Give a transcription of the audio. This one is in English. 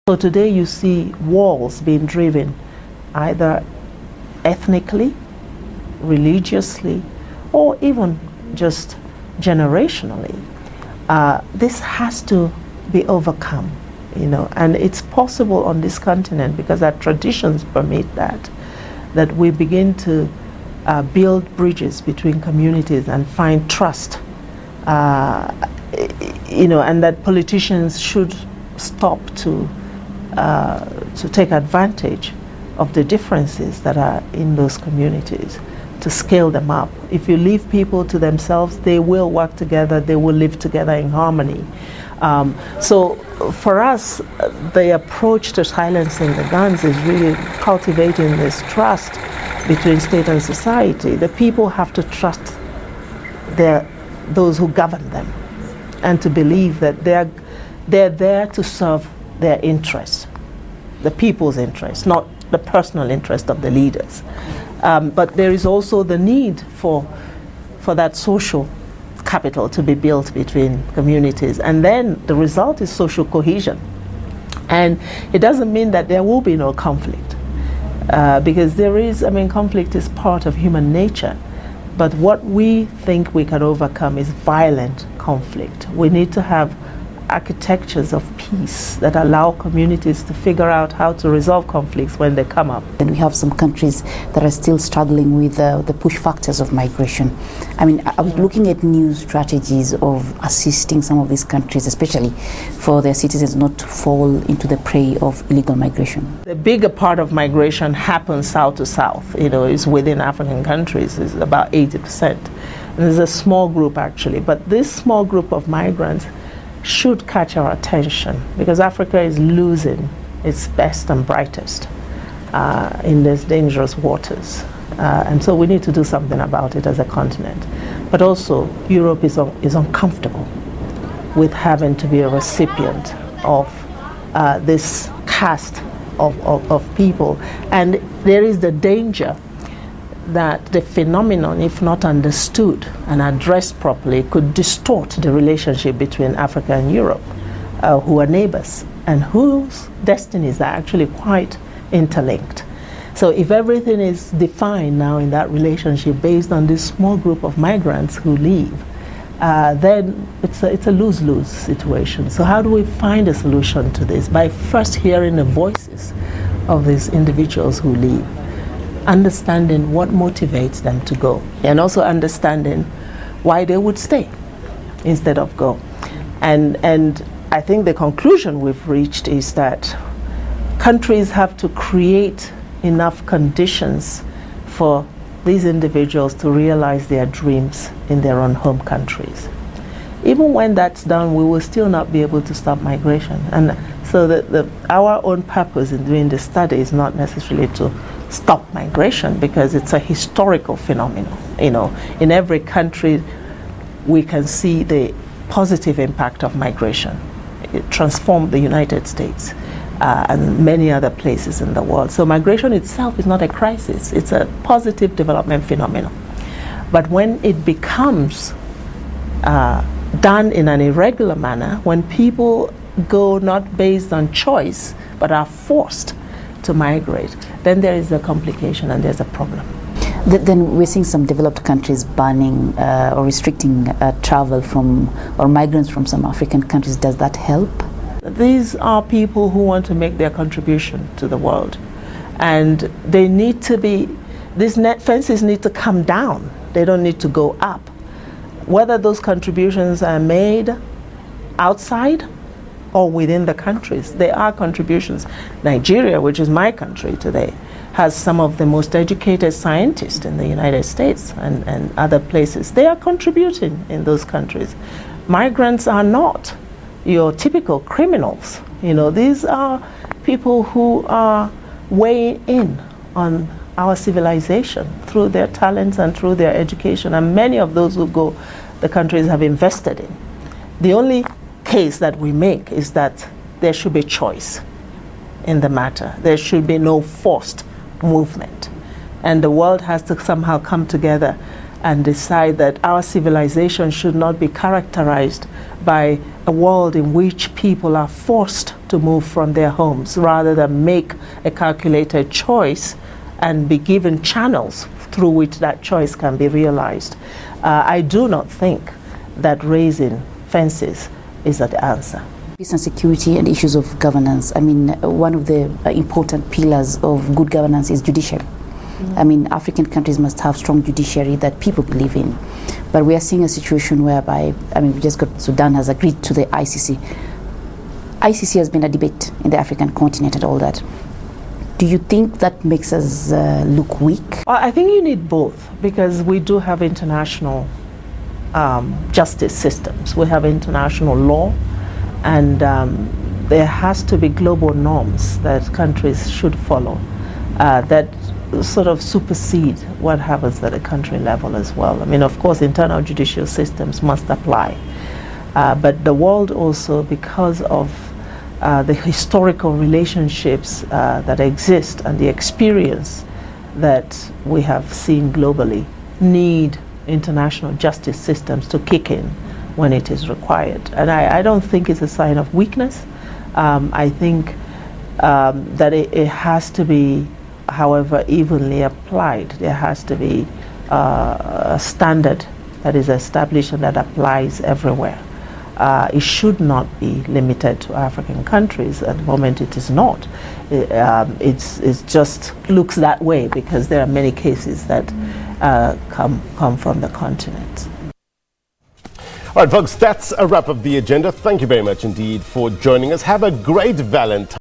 So today you see walls being driven either ethnically, religiously, or even just generationally. This has to be overcome, and it's possible on this continent because our traditions permit that we begin to build bridges between communities and find trust, and that politicians should stop to take advantage of the differences that are in those communities, to scale them up. If you leave people to themselves, they will work together, they will live together in harmony. So for us, the approach to silencing the guns is really cultivating this trust between state and society. The people have to trust those who govern them and to believe that they're there to serve their interests, the people's interests, not the personal interest of the leaders. But there is also the need for that social capital to be built between communities, and then the result is social cohesion. And it doesn't mean that there will be no conflict, because conflict is part of human nature. But what we think we can overcome is violent conflict. We need to have architectures of peace that allow communities to figure out how to resolve conflicts when they come up. And we have some countries that are still struggling with the push factors of migration. I mean, are we looking at new strategies of assisting some of these countries, especially for their citizens not to fall into the prey of illegal migration? The bigger part of migration happens south to south, is within African countries, is about 80%. And there's a small group actually, but this small group of migrants should catch our attention because Africa is losing its best and brightest in these dangerous waters. And so we need to do something about it as a continent. But also, Europe is uncomfortable with having to be a recipient of this cast of people. And there is the danger that the phenomenon, if not understood and addressed properly, could distort the relationship between Africa and Europe, who are neighbors and whose destinies are actually quite interlinked. So if everything is defined now in that relationship based on this small group of migrants who leave, then it's a lose-lose situation. So how do we find a solution to this? By first hearing the voices of these individuals who leave, understanding what motivates them to go, and also understanding why they would stay instead of go. And I think the conclusion we've reached is that countries have to create enough conditions for these individuals to realize their dreams in their own home countries. Even when that's done, we will still not be able to stop migration. And so our own purpose in doing this study is not necessarily to stop migration, because it's a historical phenomenon. In every country we can see the positive impact of migration. It transformed the United States and many other places in the world. So migration itself is not a crisis, it's a positive development phenomenon. But when it becomes done in an irregular manner, when people go not based on choice but are forced to migrate, then there is a complication and there's a problem. Then we're seeing some developed countries banning or restricting travel from or migrants from some African countries. Does that help? These are people who want to make their contribution to the world, and they need to be, these net fences need to come down. They don't need to go up. Whether those contributions are made outside or within the countries, they are contributions. Nigeria, which is my country today, has some of the most educated scientists in the United States and other places. They are contributing in those countries. Migrants are not your typical criminals. These are people who are weighing in on our civilization through their talents and through their education, and many of those who go, the countries have invested in. The only case that we make is that there should be choice in the matter. There should be no forced movement, and the world has to somehow come together and decide that our civilization should not be characterized by a world in which people are forced to move from their homes rather than make a calculated choice and be given channels through which that choice can be realized. I do not think that raising fences is the answer. Peace and security and issues of governance. I mean, one of the important pillars of good governance is judiciary. I mean, African countries must have strong judiciary that people believe in. But we are seeing a situation whereby, I mean, we just got Sudan has agreed to the ICC. ICC has been a debate in the African continent and all that. Do you think that makes us look weak? Well, I think you need both, because we do have international justice systems. We have international law, and there has to be global norms that countries should follow that sort of supersede what happens at a country level as well. I mean, of course, internal judicial systems must apply, but the world also, because of the historical relationships that exist and the experience that we have seen globally, need international justice systems to kick in when it is required. And I don't think it's a sign of weakness. I think that it has to be, however, evenly applied. There has to be a standard that is established and that applies everywhere. It should not be limited to African countries. At the moment it is not. It just looks that way because there are many cases that come from the continent. All right, folks, that's a wrap of the agenda. Thank you very much indeed for joining us. Have a great Valentine.